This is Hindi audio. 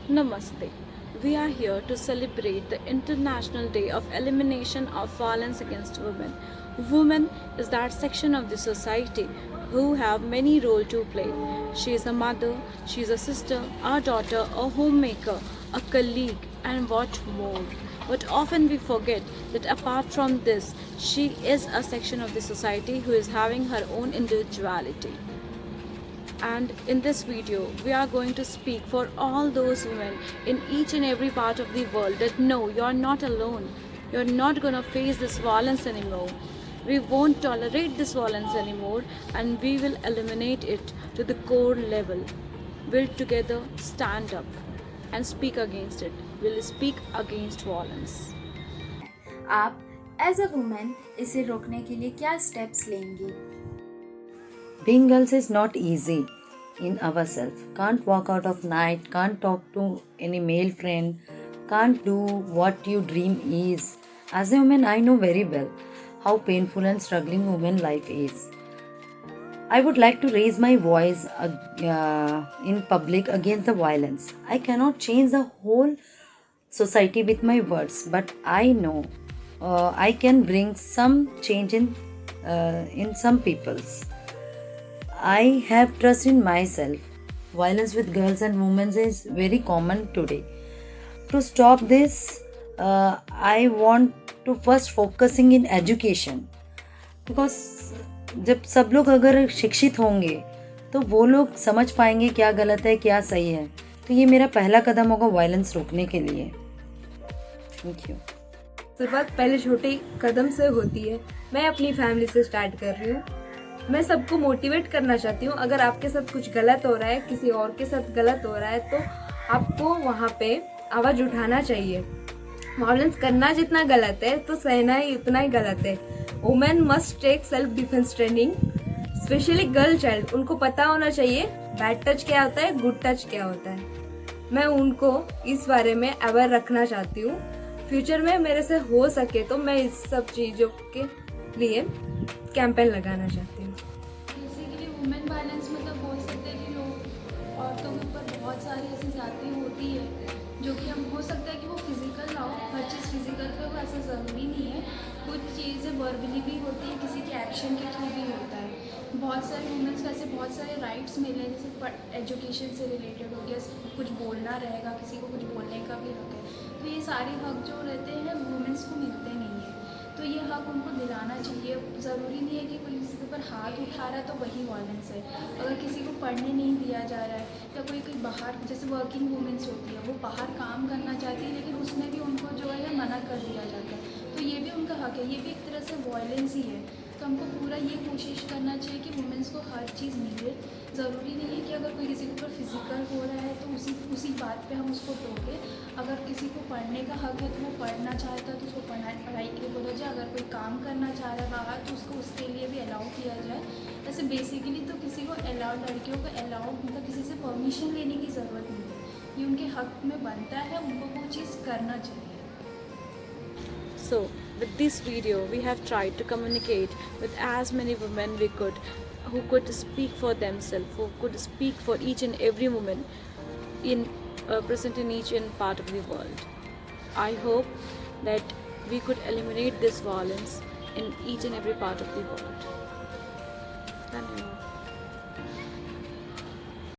Namaste. We are here to celebrate the International Day of Elimination of Violence Against Women. Women is that section of the society who have many roles to play. She is a mother, she is a sister, a daughter, a homemaker, a colleague, and what more. But often we forget that apart from this, she is a section of the society who is having her own individuality. And in this video, we are going to speak for all those women in each and every part of the world that no, you're not alone. You're not gonna face this violence anymore. We won't tolerate this violence anymore and we will eliminate it to the core level. We'll together stand up and speak against it. We'll speak against violence. आप एज अ वुमेन इसे रोकने के लिए क्या स्टेप्स लेंगी? Being girls is not easy in ourselves. Can't walk out of night, can't talk to any male friend, can't do what your dream is. As a woman, I know very well how painful and struggling woman life is. I would like to raise my voice in public against the violence. I cannot change the whole society with my words, but I know I can bring some change in some people's. I have trust in myself. Violence with girls and women is very common today. To stop this, I want to first focusing in education. Because जब सब लोग अगर शिक्षित होंगे तो वो लोग समझ पाएंगे क्या गलत है क्या सही है. तो ये मेरा पहला कदम होगा वायलेंस रोकने के लिए. Thank you. शुरुआत पहले छोटे कदम से होती है. मैं अपनी फैमिली से स्टार्ट कर रही हूँ. मैं सबको मोटिवेट करना चाहती हूँ. अगर आपके साथ कुछ गलत हो रहा है, किसी और के साथ गलत हो रहा है, तो आपको वहाँ पे आवाज़ उठाना चाहिए. वायलेंस करना जितना गलत है तो सहना ही उतना ही गलत है. Women must take self defence training, specially girl child. उनको पता होना चाहिए बैड टच क्या होता है, गुड टच क्या होता है. मैं उनको इस बारे में अवेयर रखना चाहती हूँ. फ्यूचर में मेरे से हो सके तो मैं इस सब चीज़ों के लिए कैंपेन लगाना चाहती हूँ. बेसिकली वुमेन वायलेंस मतलब बोल सकते हैं कि लोग औरतों के ऊपर बहुत सारी ऐसी ज़्यादती होती है जो कि हम हो सकता है कि वो फिज़िकल ना हो. हर चीज़ फिज़िकल पे हो ऐसा ज़रूरी नहीं है. कुछ चीज़ें वर्बली भी होती है, किसी के एक्शन के थ्रू भी होता है. बहुत सारे वुमेन्स को ऐसे बहुत सारे राइट्स मिले हैं, जैसे एजुकेशन से रिलेटेड हो गया, कुछ बोलना रहेगा, किसी को कुछ बोलने का भी हक है. तो ये सारे हक जो रहते हैं वुमेन्स को मिलते नहीं है. तो ये हक उनको दिलाना चाहिए. ज़रूरी नहीं है कि कोई किसी के ऊपर हाथ उठा रहा है तो वही वायलेंस है. अगर किसी को पढ़ने नहीं दिया जा रहा है या कोई बाहर, जैसे वर्किंग वुमेन्स होती है, वो बाहर काम करना चाहती है लेकिन उसमें भी उनको जो है मना कर दिया जाता है, तो ये भी उनका हक है. ये भी एक तरह से वायलेंस ही है. तो हमको पूरा ये कोशिश करना चाहिए कि वुमेन्स को हर चीज़ मिले. ज़रूरी नहीं है कि अगर कोई किसी के ऊपर फिज़िकल हो रहा है तो उसी बात पे हम उसको टोकें. अगर किसी को पढ़ने का हक है तो वो पढ़ना चाहता है तो उसको पढ़ाई के लिए बोला जाए. अगर कोई काम करना चाह रहा है बाहर तो उसको उसके लिए भी अलाउ किया जाए. ऐसे बेसिकली तो किसी को अलाउ, लड़कियों को अलाउ मतलब किसी से परमिशन लेने की ज़रूरत नहीं है. ये उनके हक में बनता है, उनको वो चीज़ करना चाहिए. So, with this video, we have tried to communicate with as many women we could, who could speak for themselves, who could speak for each and every woman present in each and part of the world. I hope that we could eliminate this violence in each and every part of the world. Thank you.